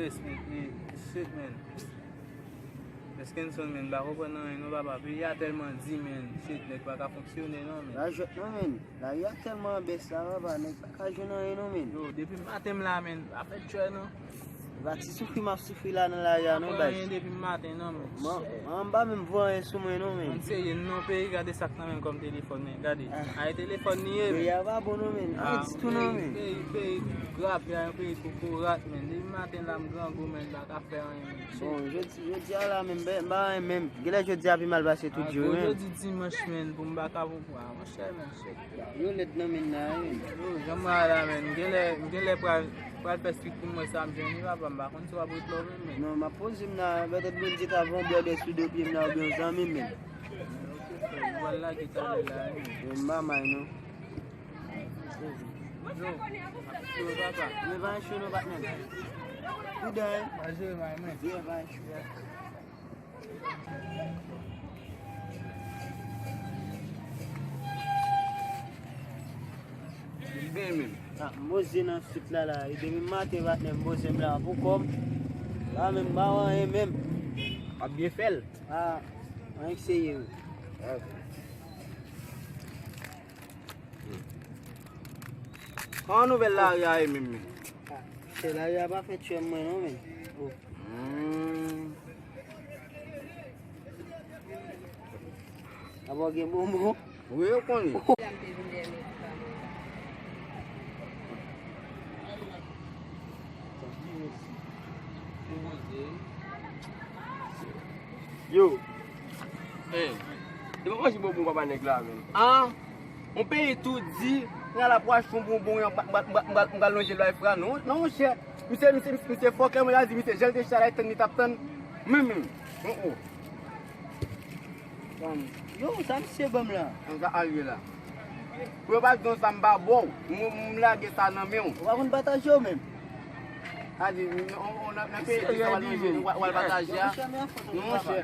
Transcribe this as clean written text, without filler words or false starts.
yes, shit, man. Eskenson, man, bako pa nan yon papa. Puis y a tellement dit, man, shit, nek pa ka fonctionner, non, man. La jot non, men. La y a tellement bes la, papa. Nek pa ka jwen nan yon, non, men. Yo, depuis matin là, man, a fait tuer, non? Va ti soufi ma soufi la nan la ya, non, Pas bas. rien depuis matin, non, man. Man ba men vwa yon sou mwen, non, men. On sait, il non paye, regardez ça même comme téléphone, man. Regardez. Ah, téléphone nié, Yo man. ya va bon, non, men. A di tout, non, men. Paye grave, ya paye pour rat, man. Depuis matin là, m'grand go, man, la ka faire rien, man. Bon, je di a la men, ba men. Gele je di a pi mal base tout diyo, men. Aujourd'hui dimanche, man, pour m'baka pour moi. Mon cher, man, shit. Yo let nan men na, men. Yo, j'aime la, man. Gele pral faire street pour moi, ça me gêne pas, par contre, tu vas pour te lever, man. Non, ma pose mna, peut-être bon dit avant boire des sous de pied mna bien zami, men. Voilà qui t'a là, man. Yo mba may, non. Yo, papa. Me va chou no bat nan. Good day. Bonjour, my man. Yeah, va chou. Ben, man. Ah, mboze nan sut la la. E demi mate bat nan mboze mla. Pou kom. La men ba wan e men. A bien fait. Ah, an ek se ye. Quand nouvelle là, il y a même. Se la ya pa fe tue mwen non men. Oh. Abo gen bonbon. Oui, on connaît. Yo, e mwen si bonbon papa nek la men. Ah, on paye tout di, nga la poche fon bonbon yon mga longe lo e fra non. Non, chè, mise fok mwen la di, mise jel de charay ten ni tap ten. Men. Yo, sa mse bom la. An ka alwe la. Pwè bak don sa mba bon, mwen lage sa nan men. Wakon bataj yo men. Adi, on a paye di sa wal bataj ya. Non, chè.